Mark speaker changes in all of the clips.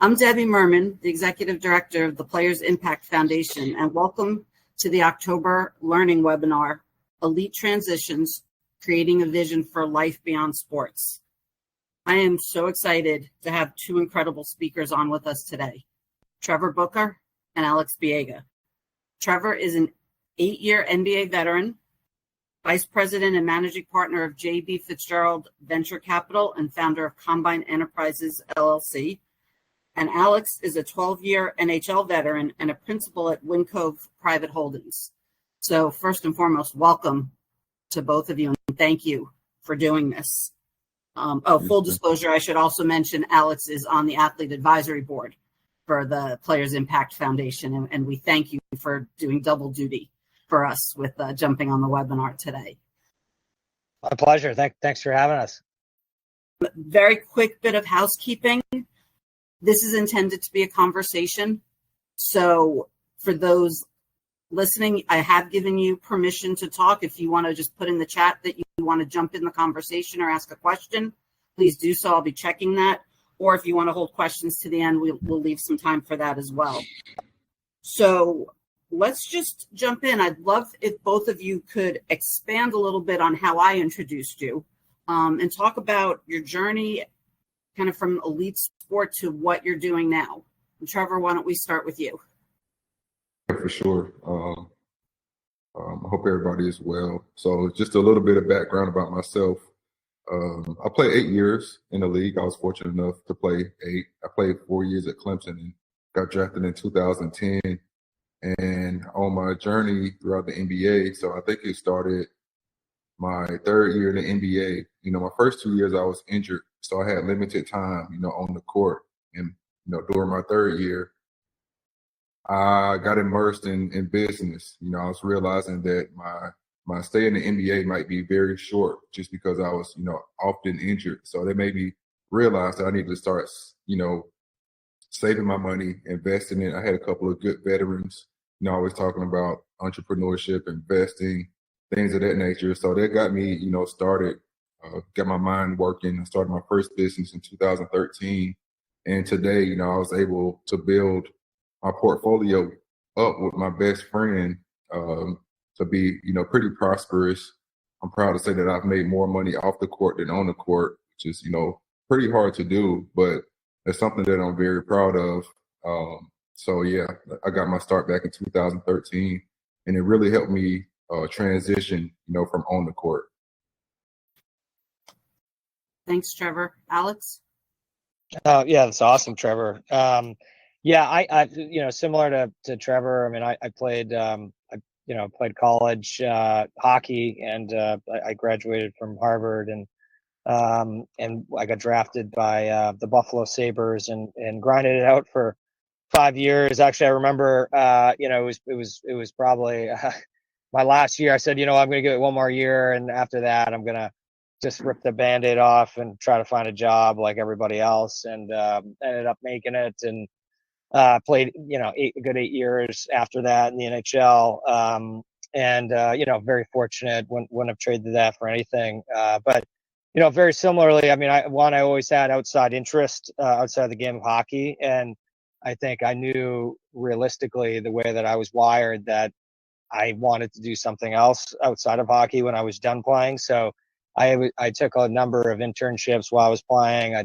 Speaker 1: I'm Debbie Merman, the Executive Director of the Players Impact Foundation, and welcome to the October Learning Webinar, Elite Transitions, Creating a Vision for Life Beyond Sports. I am so excited to have two incredible speakers on with us today, Trevor Booker and Alex Biega. Trevor is an 8-year NBA veteran, Vice President and Managing Partner of J.B. Fitzgerald Venture Capital and founder of Combine Enterprises LLC. And Alex is a 12-year NHL veteran and a principal at Wincove Private Holdings. So first and foremost, welcome to both of you, and thank you for doing this. Full disclosure, I should also mention Alex is on the Athlete Advisory Board for the Players Impact Foundation, and we thank you for doing double duty for us with jumping on the webinar today.
Speaker 2: My pleasure. Thanks for having us.
Speaker 1: Very quick bit of housekeeping. This is intended to be a conversation. So for those listening, I have given you permission to talk. If you want to just put in the chat that you want to jump in the conversation or ask a question, please do so. I'll be checking that. Or if you want to hold questions to the end, we'll leave some time for that as well. So let's just jump in. I'd love if both of you could expand a little bit on how I introduced you and talk about your journey kind of from elite sport to what you're doing now. And Trevor, why don't we start with you?
Speaker 3: For sure. I hope everybody is well. So just a little bit of background about myself. I played 8 years in the league. I was fortunate enough to play 8. I played 4 years at Clemson and got drafted in 2010. And on my journey throughout the NBA, so I think it started my 3rd year in the NBA. You know, my first 2 years I was injured, so I had limited time, on the court. And, during my 3rd year, I got immersed in business. I was realizing that my stay in the NBA might be very short just because I was, often injured. So that made me realize that I needed to start, saving my money, investing in it. I had a couple of good veterans, always talking about entrepreneurship, investing, things of that nature. So that got me, started, got my mind working. I started my first business in 2013. And today, I was able to build my portfolio up with my best friend to be, pretty prosperous. I'm proud to say that I've made more money off the court than on the court, which is, pretty hard to do, but it's something that I'm very proud of. So yeah, I got my start back in 2013, and it really helped me transition, from on the court.
Speaker 1: Thanks, Trevor. Alex?
Speaker 2: Yeah, that's awesome, Trevor. I similar to Trevor. I mean, I played, played college hockey, and I graduated from Harvard, and I got drafted by the Buffalo Sabres, and grinded it out for 5 years. Actually, I remember, it was probably my last year. I said, I'm going to give it one more year, and after that, I'm going to just rip the Band-Aid off and try to find a job like everybody else, and ended up making it, and played, a good 8 years after that in the NHL. Very fortunate, wouldn't have traded that for anything. But very similarly, I mean, I always had outside interest outside the game of hockey. And I think I knew realistically the way that I was wired that I wanted to do something else outside of hockey when I was done playing. So I took a number of internships while I was playing. I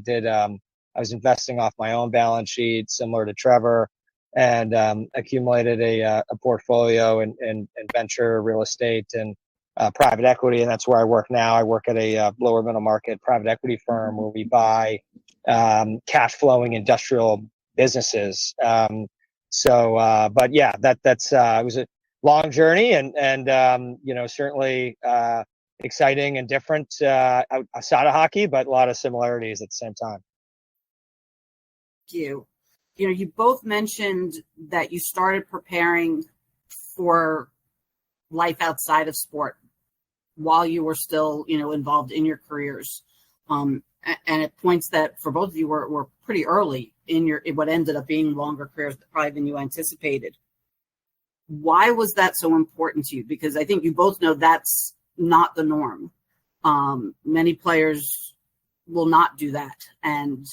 Speaker 2: was investing off my own balance sheet, similar to Trevor, and accumulated a portfolio in venture, real estate, and private equity. And that's where I work now. I work at a lower middle market private equity firm where we buy cash flowing industrial businesses. But yeah, that's it was a long journey, and certainly exciting and different outside of hockey, but a lot of similarities at the same time.
Speaker 1: You both mentioned that you started preparing for life outside of sport while you were still, involved in your careers. And it points that for both of you were pretty early in what ended up being longer careers probably than you anticipated. Why was that so important to you? Because I think you both know that's not the norm. Many players will not do that. And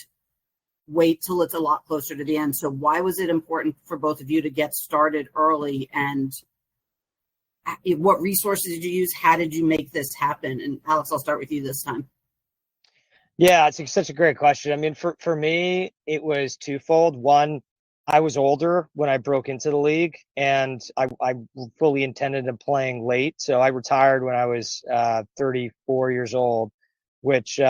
Speaker 1: wait till it's a lot closer to the end. So why was it important for both of you to get started early, and what resources did you use? How did you make this happen? And Alex, I'll start with you this time.
Speaker 2: Yeah, it's such a great question. I mean, for me, it was twofold. One, I was older when I broke into the league, and I fully intended on playing late. So I retired when I was 34 years old, which,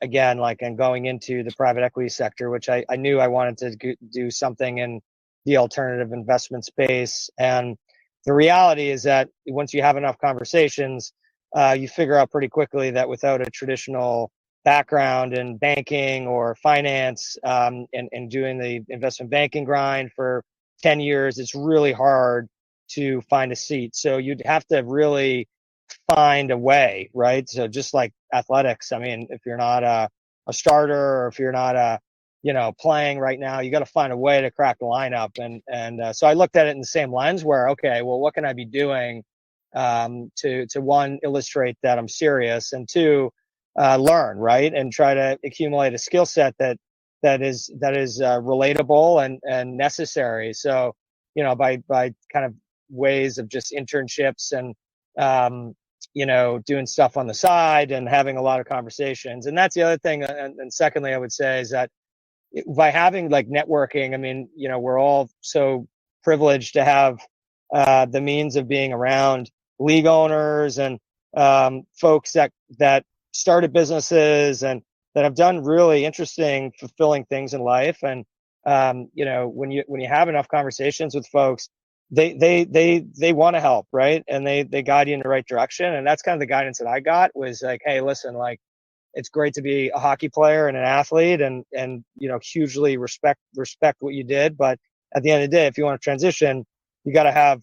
Speaker 2: again, like I'm going into the private equity sector, which I knew I wanted to do something in the alternative investment space. And the reality is that once you have enough conversations, you figure out pretty quickly that without a traditional background in banking or finance, and doing the investment banking grind for 10 years, it's really hard to find a seat. So you'd have to really find a way, right? So just like athletics, I mean, if you're not a starter, or if you're not playing right now, you got to find a way to crack the lineup. And so I looked at it in the same lens where, okay, well, what can I be doing to one, illustrate that I'm serious, and two, learn, right, and try to accumulate a skill set that is relatable and necessary. So, by kind of ways of just internships and doing stuff on the side and having a lot of conversations. And that's the other thing. And secondly, I would say is that by having like networking, I mean, we're all so privileged to have the means of being around league owners and folks that started businesses and that have done really interesting, fulfilling things in life. And when you have enough conversations with folks, they want to help, right? And they guide you in the right direction. And that's kind of the guidance that I got, was like, hey, listen, like, it's great to be a hockey player and an athlete, and hugely respect what you did. But at the end of the day, if you want to transition, you got to have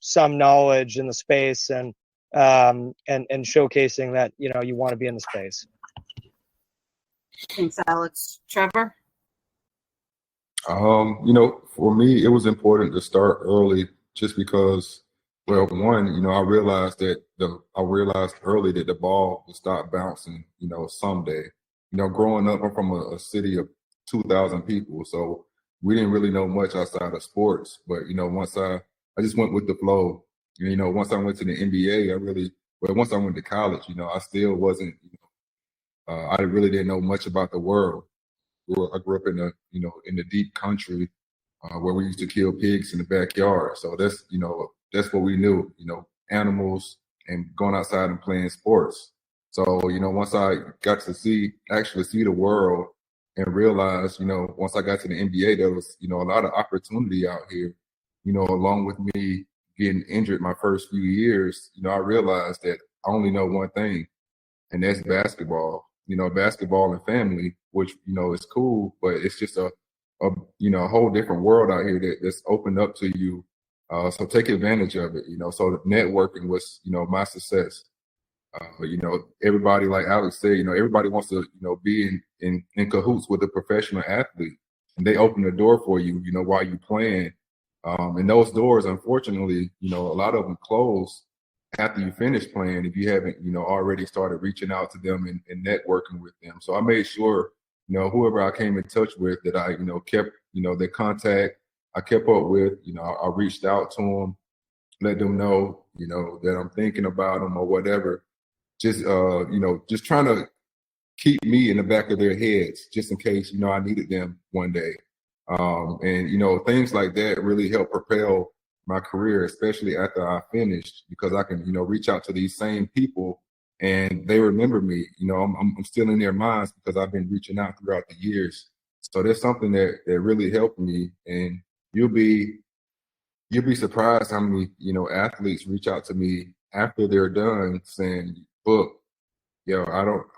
Speaker 2: some knowledge in the space and showcasing that you want to be in the space.
Speaker 1: Thanks, Alex. Trevor?
Speaker 3: For me, it was important to start early, just because, well, one, I realized early that the ball would stop bouncing, someday. Growing up, I'm from a city of 2,000 people, so we didn't really know much outside of sports. But once I just went with the flow. Once I went to the NBA, once I went to college, I still wasn't, I really didn't know much about the world. I grew up in the deep country, where we used to kill pigs in the backyard. So that's what we knew, animals and going outside and playing sports. So, once I got to actually see the world and realize, once I got to the NBA, there was, a lot of opportunity out here, along with me getting injured my first few years, I realized that I only know one thing, and that's basketball. Basketball and family, which, is cool, but it's just a whole different world out here that's opened up to you. So take advantage of it, so networking was, my success. Everybody, like Alex said, everybody wants to, be in cahoots with a professional athlete, and they open the door for you, while you playing. And those doors, unfortunately, a lot of them close after you finish playing, if you haven't, already started reaching out to them and networking with them. So I made sure, whoever I came in touch with, that I, kept, their contact, I kept up with, I reached out to them, let them know, that I'm thinking about them or whatever. Just, just trying to keep me in the back of their heads, just in case, I needed them one day. And, things like that really help propel my career, especially after I finished, because I can, reach out to these same people and they remember me. I'm still in their minds because I've been reaching out throughout the years. So that's something that really helped me. And you'll be surprised how many, athletes reach out to me after they're done saying, "Book,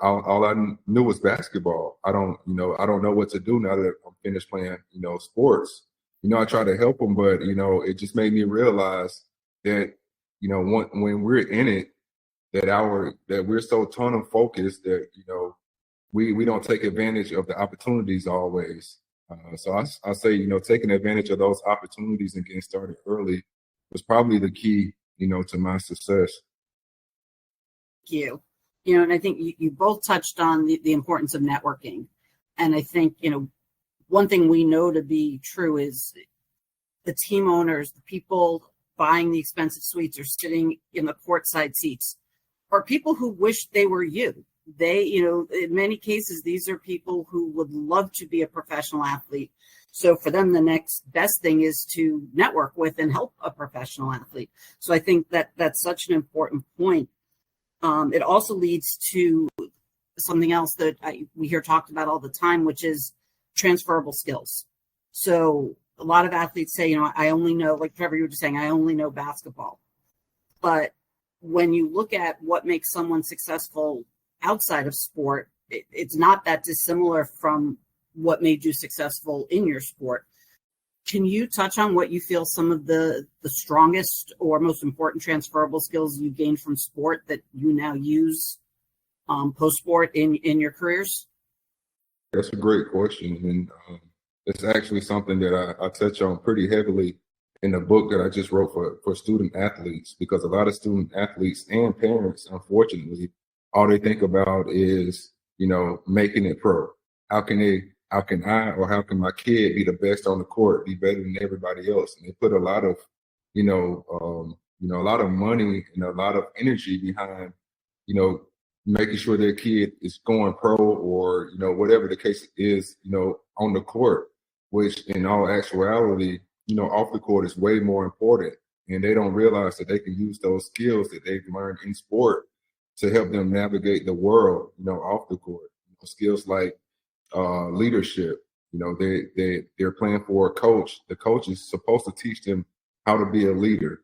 Speaker 3: all I knew was basketball. I don't know what to do now that I'm finished playing, sports." I try to help them, but, it just made me realize that, when we're in it, that we're so tunnel focused that, we don't take advantage of the opportunities always. So I say, taking advantage of those opportunities and getting started early was probably the key, to my success.
Speaker 1: Thank you. And I think you both touched on the importance of networking. And I think, one thing we know to be true is the team owners, the people buying the expensive suites or sitting in the courtside seats, are people who wish they were you. They, in many cases, these are people who would love to be a professional athlete. So for them, the next best thing is to network with and help a professional athlete. So I think that that's such an important point. It also leads to something else that we hear talked about all the time, which is transferable skills. So a lot of athletes say, I only know, like Trevor, you were just saying, I only know basketball. But when you look at what makes someone successful outside of sport, it's not that dissimilar from what made you successful in your sport. Can you touch on what you feel some of the strongest or most important transferable skills you gained from sport that you now use post-sport in your careers?
Speaker 3: That's a great question. And it's actually something that I touch on pretty heavily in the book that I just wrote for student athletes, because a lot of student athletes and parents, unfortunately, all they think about is, making it pro. How can I or how can my kid be the best on the court, be better than everybody else? And they put a lot of, a lot of money and a lot of energy behind, making sure their kid is going pro or, whatever the case is, on the court, which in all actuality, off the court is way more important. And they don't realize that they can use those skills that they've learned in sport to help them navigate the world, off the court. Skills like leadership. They're playing for a coach. The coach is supposed to teach them how to be a leader.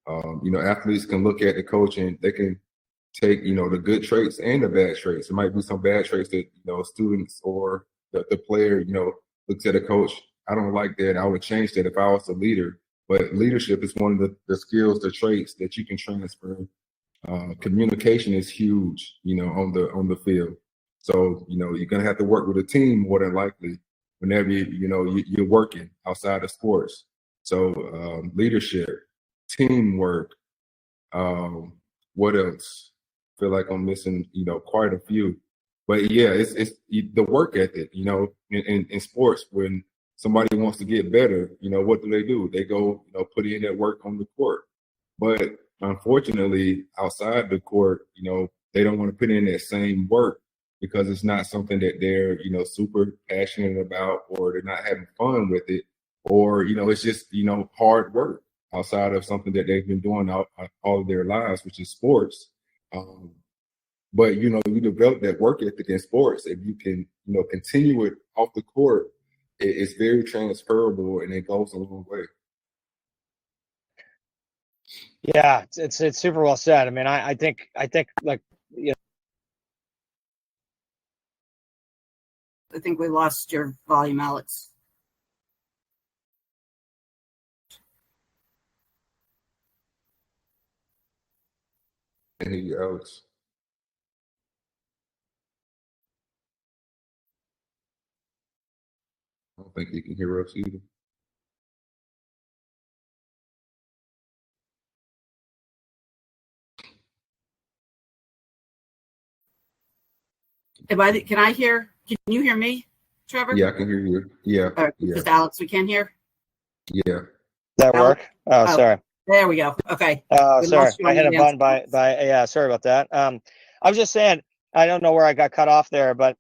Speaker 3: Athletes can look at the coach and they can take, the good traits and the bad traits. It might be some bad traits that, students or the player, looks at a coach. I don't like that. I would change that if I was a leader. But leadership is one of the skills, the traits that you can transfer. Communication is huge, on the field. So, you're going to have to work with a team more than likely whenever, you're working outside of sports. So leadership, teamwork, what else? I feel like I'm missing, quite a few. But yeah, it's the work ethic, in sports. When somebody wants to get better, what do? They go, put in that work on the court. But unfortunately, outside the court, they don't want to put in that same work because it's not something that they're, super passionate about, or they're not having fun with it, or, it's just, hard work outside of something that they've been doing all of their lives, which is sports. But, you develop that work ethic in sports. If you can, continue it off the court, it's very transferable and it goes a long way.
Speaker 2: Yeah, it's super well said. I mean, I think like,
Speaker 1: I think we lost your volume, Alex.
Speaker 3: I hear you, Alex. I don't think you can hear us either.
Speaker 1: Can you hear me, Trevor?
Speaker 3: Yeah, I can hear you. Yeah. Yeah.
Speaker 1: Just Alex, we can't hear?
Speaker 3: Yeah.
Speaker 2: Does that work? Oh, sorry.
Speaker 1: There we go. Okay.
Speaker 2: Oh, sorry. I hit a button by yeah, sorry about that. I was just saying, I don't know where I got cut off there, but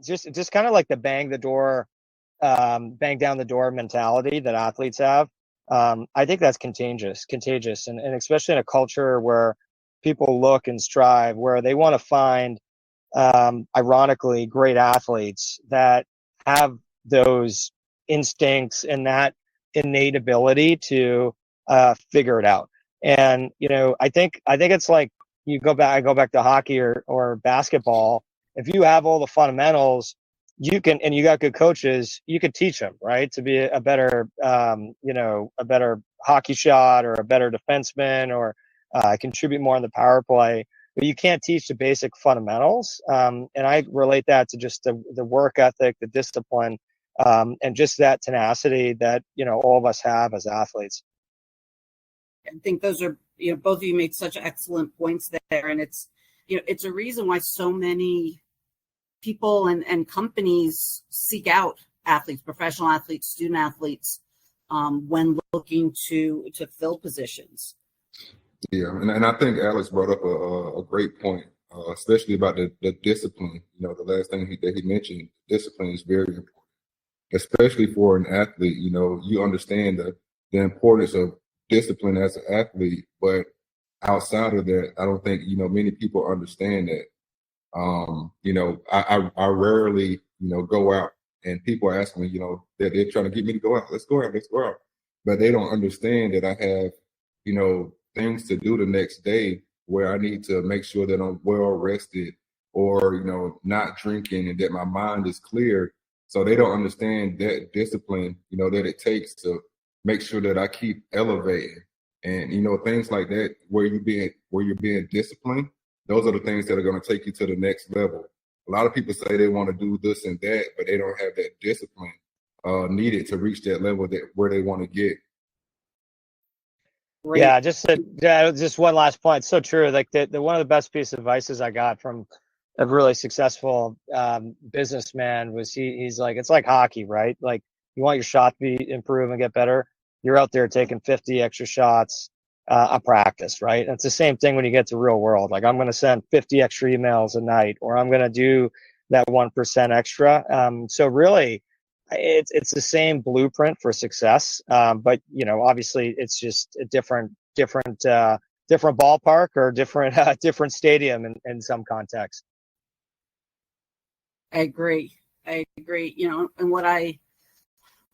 Speaker 2: just kind of like the bang down the door mentality that athletes have. I think that's contagious, and especially in a culture where people look and strive, where they want to find, ironically, great athletes that have those instincts and that innate ability to figure it out. And I think it's like I go back to hockey or basketball. If you have all the fundamentals, you can, and you got good coaches, you could teach them, right, to be a better a better hockey shot or a better defenseman, or contribute more on the power play. But you can't teach the basic fundamentals. And I relate that to just the work ethic, the discipline, and just that tenacity that, all of us have as athletes.
Speaker 1: I think those are, both of you made such excellent points there. And it's, it's a reason why so many people and companies seek out athletes, professional athletes, student athletes, when looking to fill positions?
Speaker 3: Yeah, and I think Alex brought up a great point, especially about the discipline. You know, the last thing that he mentioned, discipline is very important, especially for an athlete. You know, you understand the importance of discipline as an athlete, but outside of that, I don't think, you know, many people understand that. You know, I rarely, you know, go out and people ask me, you know, that they're trying to get me to go out. Let's go out. Let's go out. But they don't understand that I have, you know, things to do the next day where I need to make sure that I'm well rested or, you know, not drinking and that my mind is clear. So they don't understand that discipline, you know, that it takes to make sure that I keep elevating. And, you know, things like that where you're being disciplined, those are the things that are going to take you to the next level. A lot of people say they want to do this and that, but they don't have that discipline needed to reach that level that where they want to get.
Speaker 1: Great.
Speaker 2: Yeah, just one last point. It's so true. Like the one of the best pieces of advice I got from a really successful businessman was he's like, it's like hockey, right? Like you want your shot to be improve and get better. You're out there taking 50 extra shots a practice, right? And it's the same thing when you get to real world. Like I'm going to send 50 extra emails a night, or I'm going to do that 1% extra. So really, it's the same blueprint for success, but you know, obviously, it's just a different ballpark or different stadium in some context.
Speaker 1: I agree. You know, and what I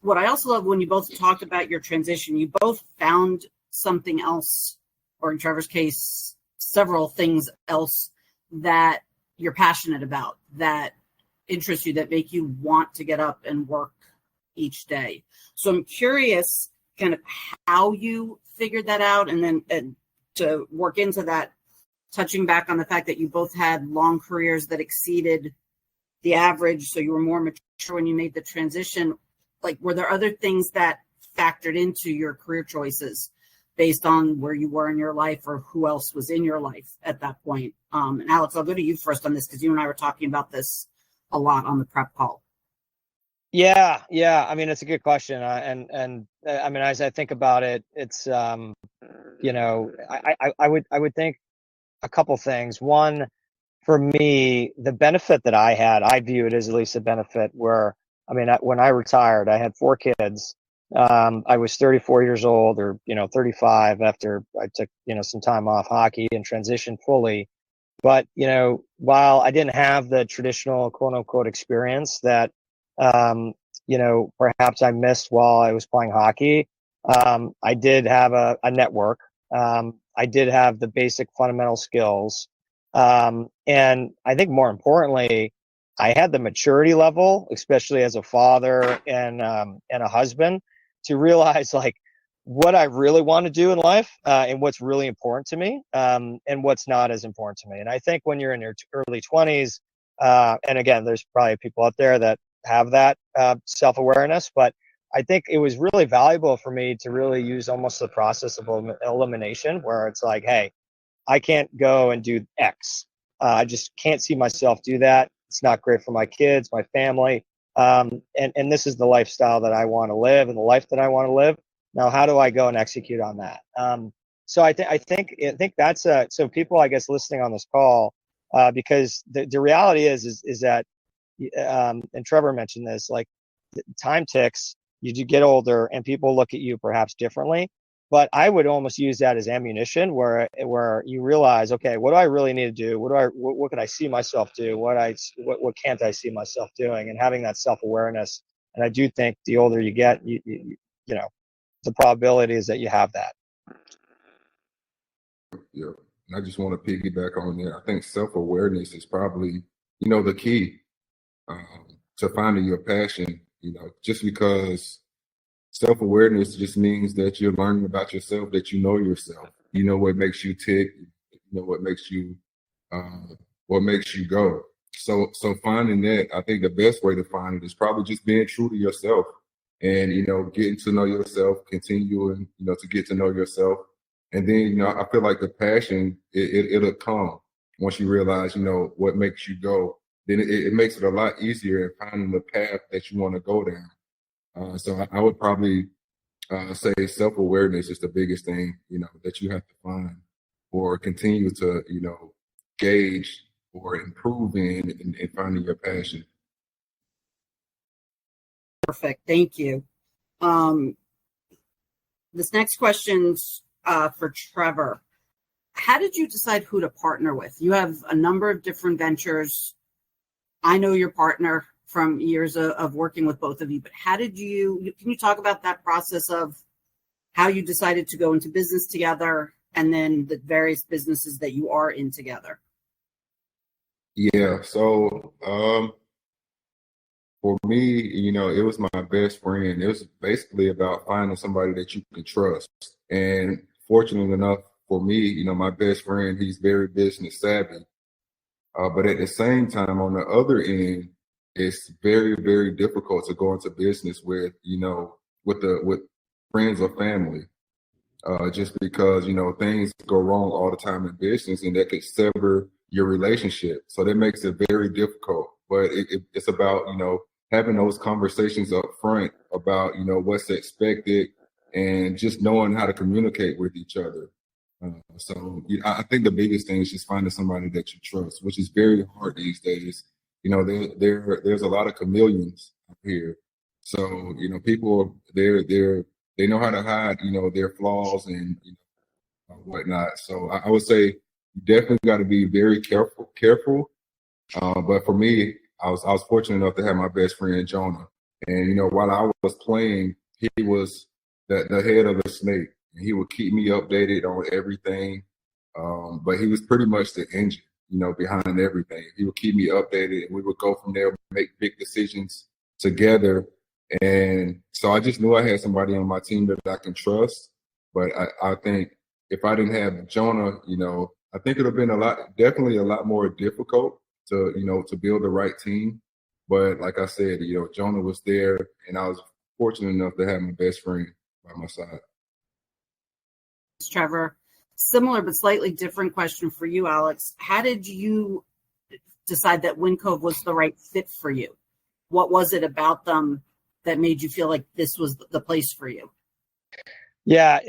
Speaker 1: also love when you both talked about your transition, you both found something else, or in Trevor's case, several things else that you're passionate about, that interest you, that make you want to get up and work each day. So I'm curious kind of how you figured that out, and then to work into that, touching back on the fact that you both had long careers that exceeded the average, so you were more mature when you made the transition. Like, were there other things that factored into your career choices based on where you were in your life or who else was in your life at that point? And Alex, I'll go to you first on this because you and I were talking about this a lot on the prep call.
Speaker 2: Yeah. I mean, it's a good question, and I mean, as I think about it, it's you know, I would think a couple things. One, for me, the benefit that I had, I view it as at least a benefit where, I mean, when I retired, I had 4 kids. I was 34 years old, or, you know, 35 after I took, you know, some time off hockey and transitioned fully. But, you know, while I didn't have the traditional quote unquote experience that, you know, perhaps I missed while I was playing hockey, I did have a network. I did have the basic fundamental skills. And I think more importantly, I had the maturity level, especially as a father and a husband, to realize like what I really want to do in life, and what's really important to me, and what's not as important to me. And I think when you're in your early 20s, and again, there's probably people out there that have that self-awareness, but I think it was really valuable for me to really use almost the process of elimination, where it's like, hey, I can't go and do X. I just can't see myself do that. It's not great for my kids, my family. And this is the lifestyle that I want to live and the life that I want to live. Now, how do I go and execute on that? So I think that's so people, I guess, listening on this call, because the reality is that, and Trevor mentioned this, like time ticks, you do get older and people look at you perhaps differently. But I would almost use that as ammunition, where you realize, okay, what do I really need to do? What can I see myself do? What can't I see myself doing? And having that self-awareness. And I do think the older you get, you know, the probability is that you have that.
Speaker 3: Yeah, and I just want to piggyback on that. I think self-awareness is probably, you know, the key to finding your passion. You know, just because self-awareness just means that you're learning about yourself, that you know yourself. You know what makes you tick. You know what makes you go. So finding that, I think the best way to find it is probably just being true to yourself, and, you know, getting to know yourself, continuing, you know, to get to know yourself. And then, you know, I feel like the passion, it'll come once you realize, you know, what makes you go. then it makes it a lot easier in finding the path that you want to go down. So I would probably say self-awareness is the biggest thing, that you have to find or continue to, gauge or improve in finding your passion.
Speaker 1: Perfect. Thank you. This next question's for Trevor. How did you decide who to partner with? You have a number of different ventures. I know your partner from years of working with both of you, but can you talk about that process of how you decided to go into business together and then the various businesses that you are in together?
Speaker 3: Yeah. So, for me, it was my best friend. It was basically about finding somebody that you can trust. And fortunately enough for me, my best friend, he's very business savvy. But at the same time, on the other end, it's very, very difficult to go into business with friends or family. Just because, things go wrong all the time in business and that could sever your relationship. So that makes it very difficult. But it's about, having those conversations up front about, what's expected and just knowing how to communicate with each other. So I think the biggest thing is just finding somebody that you trust, which is very hard these days. There's a lot of chameleons out here. So, people, they know how to hide, their flaws and whatnot. So I would say you definitely got to be very careful. But for me, I was fortunate enough to have my best friend Jonah, and while I was playing, he was the head of the snake, and he would keep me updated on everything. But he was pretty much the engine, behind everything. He would keep me updated, and we would go from there, make big decisions together. And so I just knew I had somebody on my team that I can trust. But I think if I didn't have Jonah, I think it would have been definitely a lot more difficult to build the right team. But like I said, Jonah was there, and I was fortunate enough to have my best friend by my side.
Speaker 1: Trevor, similar but slightly different question for you, Alex. How did you decide that Wincove was the right fit for you? What was it about them that made you feel like this was the place for you?
Speaker 2: Yeah,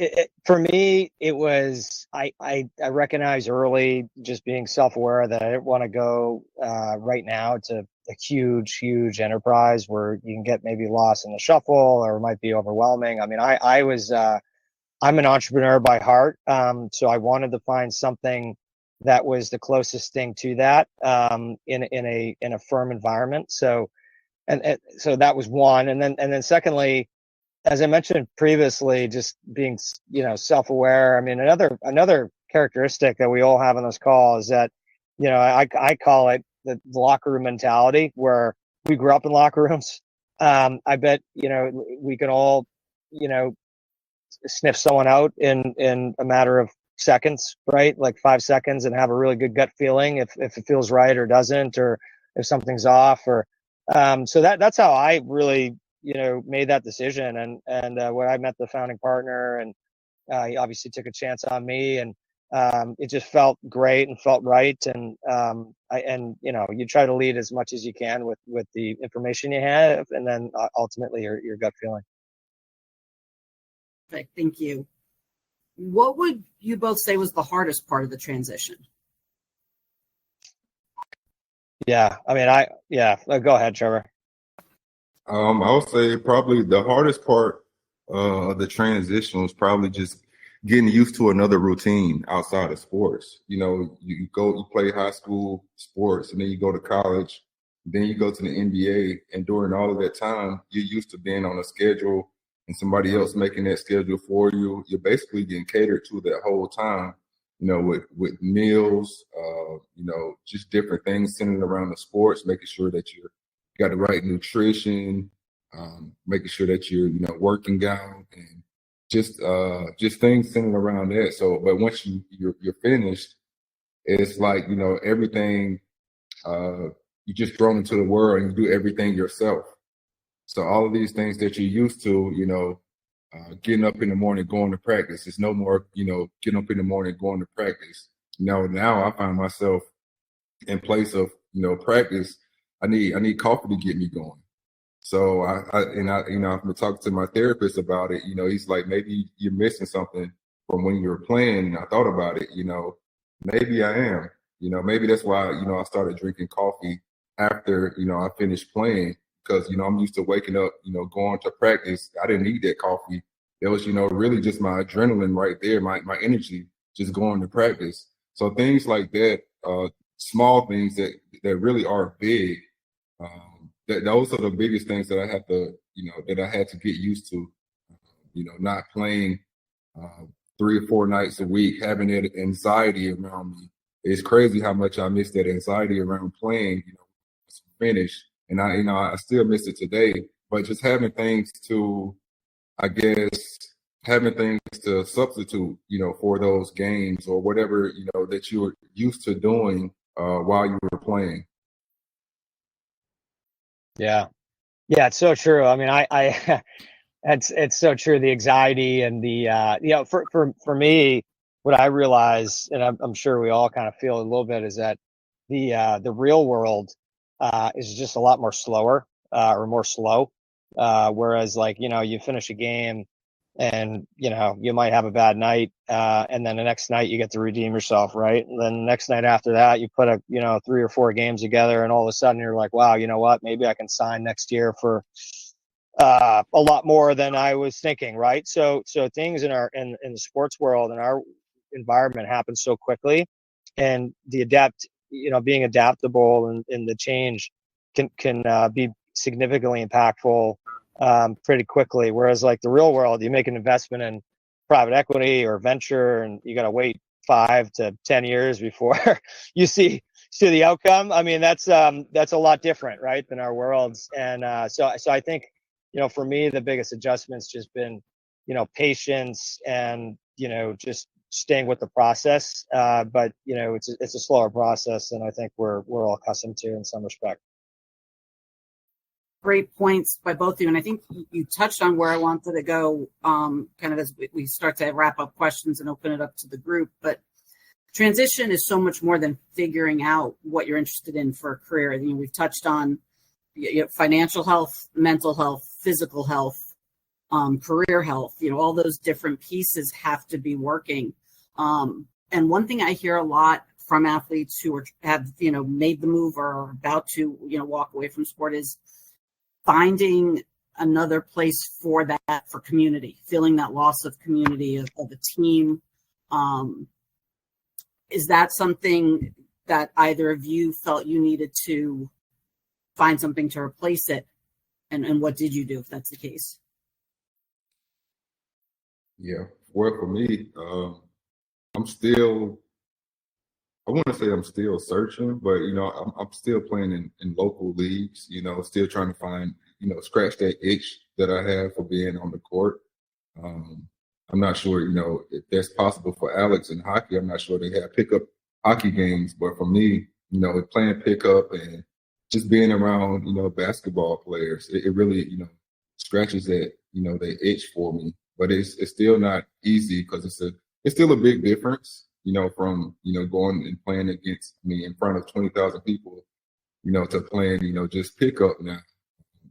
Speaker 2: for me, it was, I recognized early, just being self-aware, that I didn't want to go right now to a huge enterprise where you can get maybe lost in the shuffle or it might be overwhelming. I mean, I'm an entrepreneur by heart. So I wanted to find something that was the closest thing to that in a firm environment. So so that was one. And then secondly, as I mentioned previously, just being, self-aware. I mean, another characteristic that we all have on this call is that, I call it the locker room mentality, where we grew up in locker rooms. I bet, we can all, sniff someone out in a matter of seconds, right? Like 5 seconds, and have a really good gut feeling if it feels right or doesn't, or if something's off, or so that's how I really, made that decision. And when I met the founding partner, and he obviously took a chance on me, and it just felt great and felt right. And you try to lead as much as you can with the information you have, and then ultimately your gut feeling.
Speaker 1: Perfect. Thank you. What would you both say was the hardest part of the transition?
Speaker 2: Yeah, I mean, go ahead, Trevor.
Speaker 3: I would say probably the hardest part of the transition was probably just getting used to another routine outside of sports. You play high school sports, and then you go to college, then you go to the NBA, and during all of that time, you're used to being on a schedule and somebody else making that schedule for you. You're basically getting catered to that whole time, with meals, just different things centered around the sports, making sure that you got the right nutrition, making sure that you're, working out, and just things centered around that. So, but once you're finished, it's like, everything, you just thrown into the world and you do everything yourself. So all of these things that you're used to, getting up in the morning, going to practice, it's no more, getting up in the morning, going to practice. Now I find myself in place of, practice, I need coffee to get me going. So I've been talking to my therapist about it. He's like, maybe you're missing something from when you were playing. And I thought about it. Maybe I am. Maybe that's why I started drinking coffee after I finished playing, because I'm used to waking up, going to practice. I didn't need that coffee. It was really just my adrenaline right there, my energy, just going to practice. So things like that, small things that really are big. Those are the biggest things that I have to, that I had to get used to. Not playing 3 or 4 nights a week, having that anxiety around me. It's crazy how much I miss that anxiety around playing. Finish, and I still miss it today. But just having things to, I guess, having things to substitute, for those games or whatever, that you were used to doing while you were playing.
Speaker 2: Yeah. Yeah, it's so true. I mean, I it's so true. The anxiety and the for me, what I realize, and I'm sure we all kind of feel a little bit, is that the real world is just a lot more slower or more slow. Whereas like, you finish a game and, you might have a bad night, and then the next night you get to redeem yourself, right? And then the next night after that, you put 3 or 4 games together, and all of a sudden you're like, wow, you know what? Maybe I can sign next year for a lot more than I was thinking, right? So things in the sports world and our environment happen so quickly, and being adaptable and the change can be significantly impactful pretty quickly. Whereas like the real world, you make an investment in private equity or venture, and you got to wait 5 to 10 years before you see the outcome. I mean, that's a lot different, right, than our worlds. And so I think, for me, the biggest adjustment's just been, patience and, just staying with the process. But it's a slower process than I think we're all accustomed to in some respect.
Speaker 1: Great points by both of you. And I think you touched on where I wanted to go, kind of as we start to wrap up questions and open it up to the group. But transition is so much more than figuring out what you're interested in for a career. We've touched on financial health, mental health, physical health, career health. All those different pieces have to be working. And one thing I hear a lot from athletes who have made the move or are about to walk away from sport is finding another place for community, feeling that loss of community of a team. Is that something that either of you felt you needed to find something to replace it? And what did you do if that's the case?
Speaker 3: Yeah, well, for me, I want to say I'm still searching, but I'm still playing in local leagues. Still trying to find, scratch that itch that I have for being on the court. I'm not sure, if that's possible for Alex in hockey. I'm not sure they have pickup hockey games, but for me, playing pickup and just being around, basketball players, it really, scratches that, that itch for me. But it's still not easy because it's still a big difference, from, going and playing against me in front of 20,000 people, to playing, just pickup now.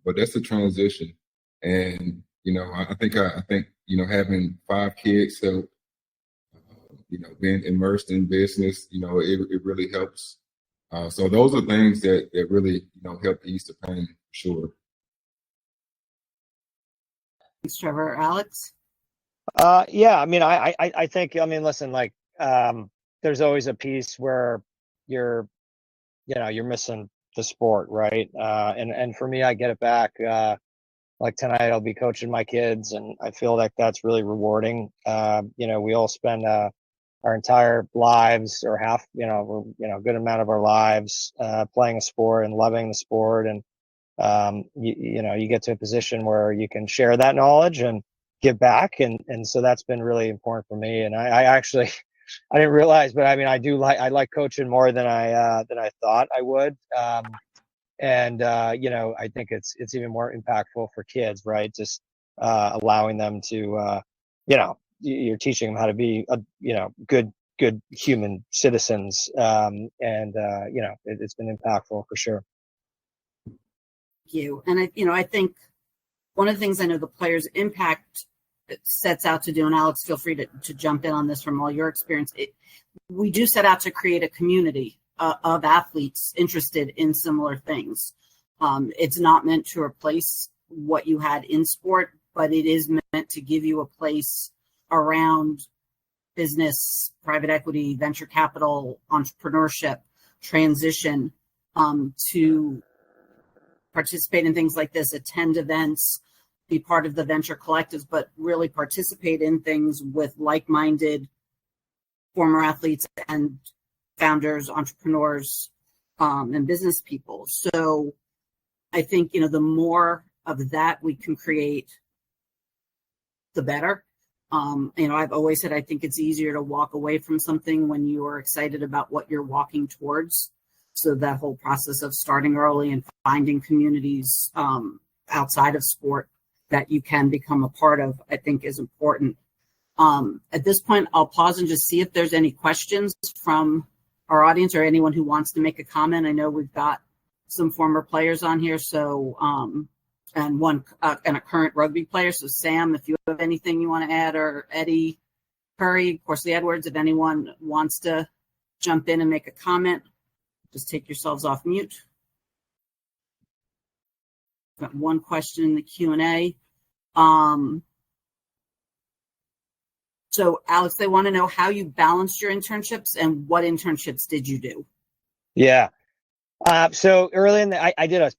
Speaker 3: But that's the transition. And, I think, having 5 kids help, being immersed in business, it really helps. So those are things that really, help ease the pain, for sure.
Speaker 1: Thanks, Trevor. Alex?
Speaker 2: Yeah, I mean, I think, listen, like, there's always a piece where you're missing the sport, right? And for me, I get it back. Like tonight, I'll be coaching my kids, and I feel like that's really rewarding. We all spend our entire lives, or half, a good amount of our lives, playing a sport and loving the sport, and you get to a position where you can share that knowledge and give back, and so that's been really important for me. And I actually I didn't realize, but I like coaching more than I thought I would. And I think it's even more impactful for kids, right? Just allowing them to you're teaching them how to be good human citizens, and it's been impactful for sure.
Speaker 1: you. And I think one of the things I know the Players Impact sets out to do, and Alex, feel free to jump in on this from all your experience. We do set out to create a community of athletes interested in similar things. It's not meant to replace what you had in sport, but it is meant to give you a place around business, private equity, venture capital, entrepreneurship, transition, to participate in things like this, attend events, be part of the venture collectives, but really participate in things with like-minded former athletes and founders, entrepreneurs, and business people. So I think, the more of that we can create, the better. I've always said I think it's easier to walk away from something when you are excited about what you're walking towards. So that whole process of starting early and finding communities outside of sport that you can become a part of, I think is important. At this point, I'll pause and just see if there's any questions from our audience or anyone who wants to make a comment. I know we've got some former players on here, so and one and a current rugby player. So Sam, if you have anything you want to add, or Eddie, Curry, of course, the Edwards, if anyone wants to jump in and make a comment, just take yourselves off mute. Got one question in the Q&A. So Alex, they want to know how you balanced your internships and what internships did you do?
Speaker 2: Yeah. So early in I did a,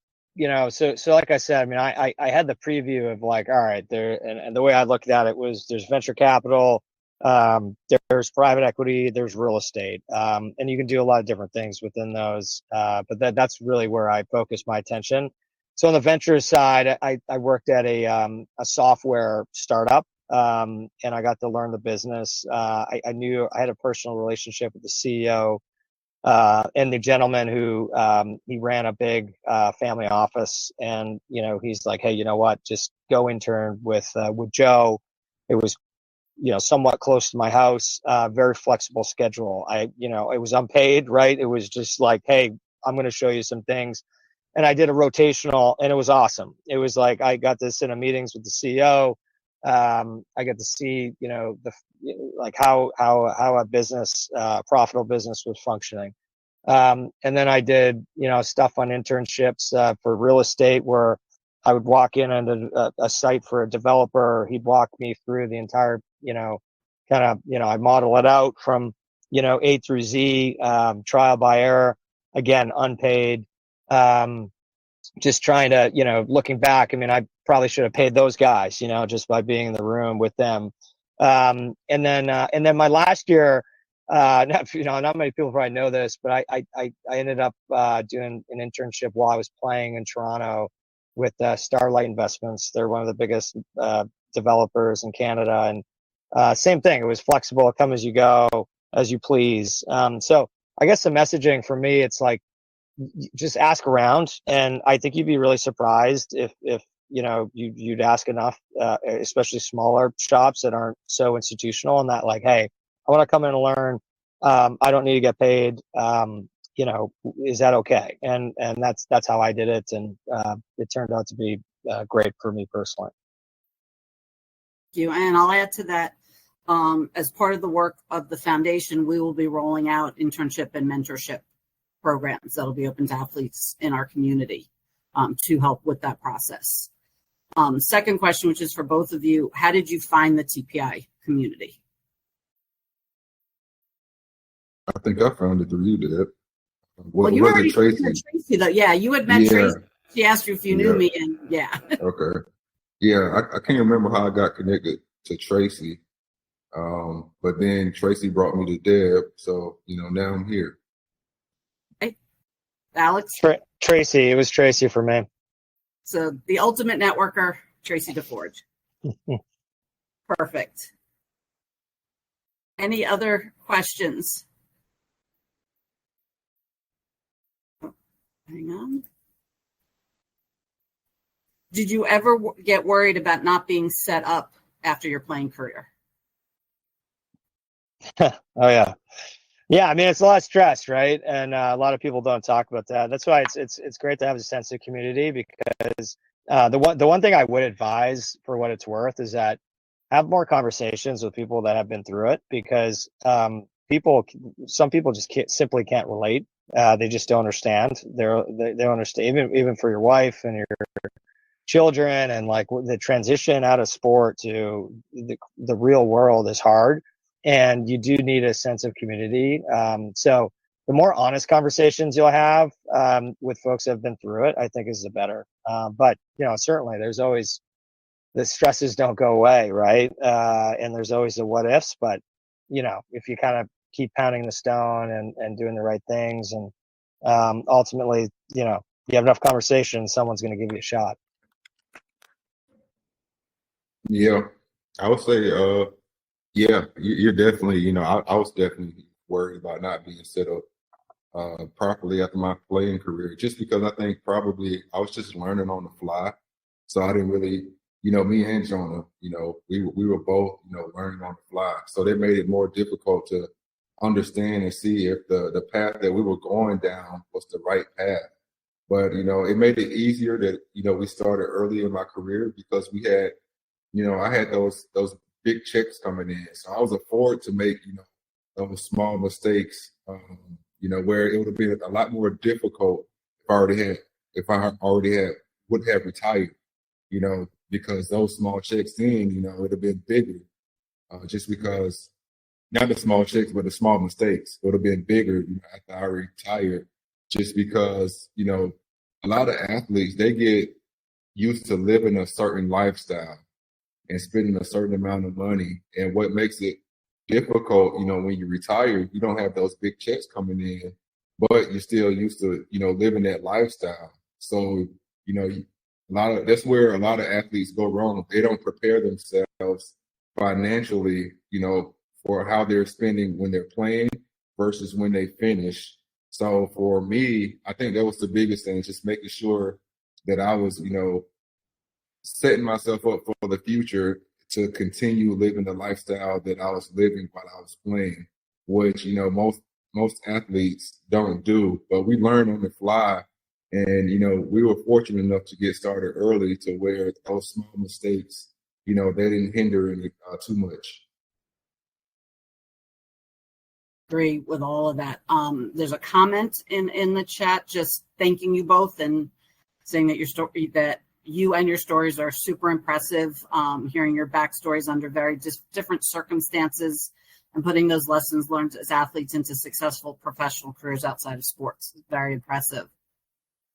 Speaker 2: so like I said, I mean, I had the preview of like, all right, and the way I looked at it was there's venture capital, there's private equity, there's real estate, and you can do a lot of different things within those. But that's really where I focused my attention. So on the venture side, I worked at a software startup, and I got to learn the business. I knew I had a personal relationship with the CEO. And the gentleman who, he ran a big, family office, and, he's like, hey, you know what, just go intern with Joe. It was, somewhat close to my house, very flexible schedule. It was unpaid, right? It was just like, hey, I'm going to show you some things. And I did a rotational, and it was awesome. It was like, I got to sit in meetings with the CEO. I got to see, like how a business, profitable business was functioning. And then I did, stuff on internships, for real estate, where I would walk in on a site for a developer. He'd walk me through the entire, I model it out from, A through Z, trial by error, again, unpaid. Just trying to, looking back, I mean, I probably should have paid those guys, just by being in the room with them. And then my last year, not many people probably know this, but I ended up, doing an internship while I was playing in Toronto with, Starlight Investments. They're one of the biggest, developers in Canada. And, same thing. It was flexible. Come as you go, as you please. So I guess the messaging for me, it's like, just ask around, and I think you'd be really surprised if you'd ask enough, especially smaller shops that aren't so institutional, and that like, hey, I want to come in and learn. I don't need to get paid. Is that okay? And that's how I did it, and it turned out to be great for me personally.
Speaker 1: Thank you, and I'll add to that. As part of the work of the foundation, we will be rolling out internship and mentorship programs that'll be open to athletes in our community, to help with that process. Second question, which is for both of you, how did you find the TPI community?
Speaker 3: I think I found it through you, Deb.
Speaker 1: Well, you already met Tracy, though. Yeah, you had met Tracy. She asked you if you knew me, and yeah.
Speaker 3: Okay. Yeah, I can't remember how I got connected to Tracy, but then Tracy brought me to Deb, so now I'm here.
Speaker 1: Alex?
Speaker 2: Tracy. It was Tracy for me.
Speaker 1: So the ultimate networker, Tracy DeForge. Perfect. Any other questions? Oh, hang on. Did you ever get worried about not being set up after your playing career?
Speaker 2: Oh, yeah. Yeah, I mean, it's a lot of stress, right? And a lot of people don't talk about that. That's why it's great to have a sense of community, because the one thing I would advise, for what it's worth, is that have more conversations with people that have been through it, because some people just simply can't relate. They just don't understand. They don't understand, even for your wife and your children, and like the transition out of sport to the real world is hard, and you do need a sense of community. So the more honest conversations you'll have with folks that have been through it, I think is the better. But certainly there's always, the stresses don't go away, right? And there's always the what ifs, but if you kind of keep pounding the stone and doing the right things, and ultimately, you have enough conversation, someone's going to give you a shot.
Speaker 3: Yeah, I would say, yeah, you're definitely, I was definitely worried about not being set up properly after my playing career, just because I think probably I was just learning on the fly. So I didn't really, me and Jonah, we were both, learning on the fly. So that made it more difficult to understand and see if the path that we were going down was the right path. But, it made it easier that, we started early in my career, because we had, I had those big checks coming in. So I was afforded to make, those small mistakes, where it would have been a lot more difficult if I already had would have retired, because those small checks then, it would have been bigger, just because, not the small checks, but the small mistakes would have been bigger after I retired, just because, a lot of athletes, they get used to living a certain lifestyle and spending a certain amount of money. And what makes it difficult, when you retire, you don't have those big checks coming in, but you're still used to, living that lifestyle. So, that's where a lot of athletes go wrong. They don't prepare themselves financially, for how they're spending when they're playing versus when they finish. So for me, I think that was the biggest thing, just making sure that I was, setting myself up for the future to continue living the lifestyle that I was living while I was playing, which, most athletes don't do, but we learn on the fly. And, we were fortunate enough to get started early to where those small mistakes, they didn't hinder it too much.
Speaker 1: Agree with all of that. There's a comment in the chat just thanking you both and saying that you and your stories are super impressive. Hearing your backstories under very different circumstances and putting those lessons learned as athletes into successful professional careers outside of sports is very impressive.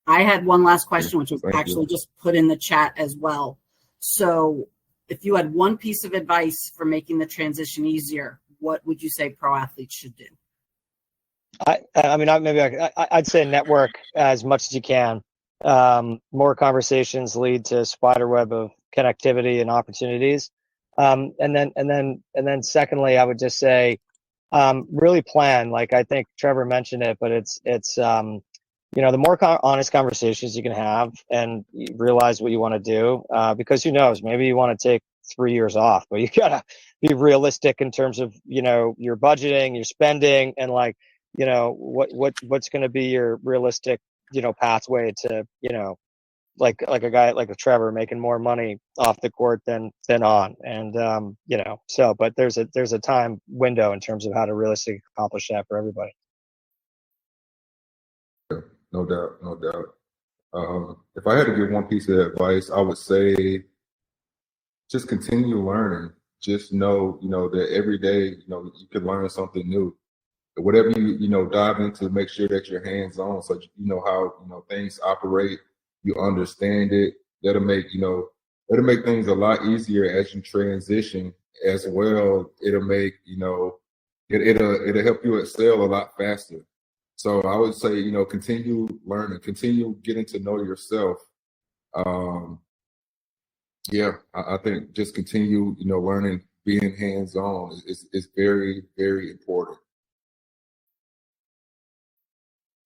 Speaker 1: I had one last question, which was actually just put in the chat as well. So if you had one piece of advice for making the transition easier, what would you say pro athletes should do?
Speaker 2: I'd say network as much as you can. More conversations lead to spider web of connectivity and opportunities. And then secondly, I would just say, really plan. Like, I think Trevor mentioned it, but it's the more honest conversations you can have and you realize what you want to do, because who knows, maybe you want to take 3 years off, but you gotta be realistic in terms of, your budgeting, your spending, and what's going to be your realistic, pathway to, like a guy like a Trevor making more money off the court than on. And, but there's a time window in terms of how to realistically accomplish that for everybody.
Speaker 3: No doubt, no doubt. If I had to give one piece of advice, I would say just continue learning. Just know, that every day, you can learn something new. Whatever you dive into, make sure that you're hands on, so you know how things operate. You understand it. That'll make things a lot easier as you transition as well. It'll make it'll help you excel a lot faster. So I would say, continue learning, continue getting to know yourself. I think just continue, learning, being hands-on is very, very important.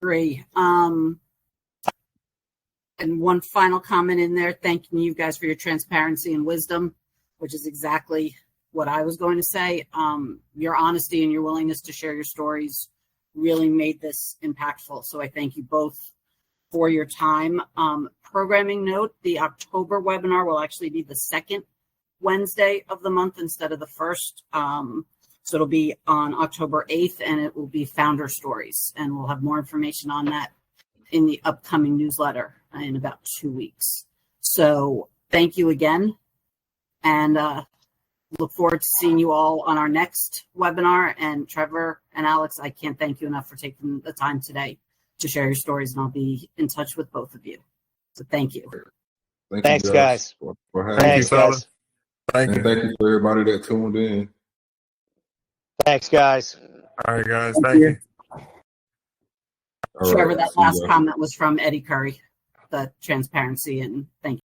Speaker 1: Agree. And one final comment in there, thanking you guys for your transparency and wisdom, which is exactly what I was going to say. Your honesty and your willingness to share your stories really made this impactful. So I thank you both for your time. Programming note, the October webinar will actually be the second Wednesday of the month instead of the first. So it'll be on October 8th, and it will be Founder Stories. And we'll have more information on that in the upcoming newsletter in about 2 weeks. So thank you again, and look forward to seeing you all on our next webinar. And Trevor and Alex, I can't thank you enough for taking the time today to share your stories, and I'll be in touch with both of you. So thank you.
Speaker 2: Thanks, guys.
Speaker 3: For having
Speaker 4: Thank you,
Speaker 3: us.
Speaker 4: fellas. Thank
Speaker 3: And
Speaker 4: you.
Speaker 3: thank you for everybody that tuned in.
Speaker 2: Thanks, guys.
Speaker 4: All right, guys.
Speaker 1: Thank
Speaker 4: Thank
Speaker 1: you.
Speaker 4: you.
Speaker 3: All
Speaker 1: Trevor,
Speaker 3: right,
Speaker 1: that
Speaker 3: see
Speaker 1: last
Speaker 3: ya.
Speaker 1: comment was from Eddie Curry, the transparency, and thank you.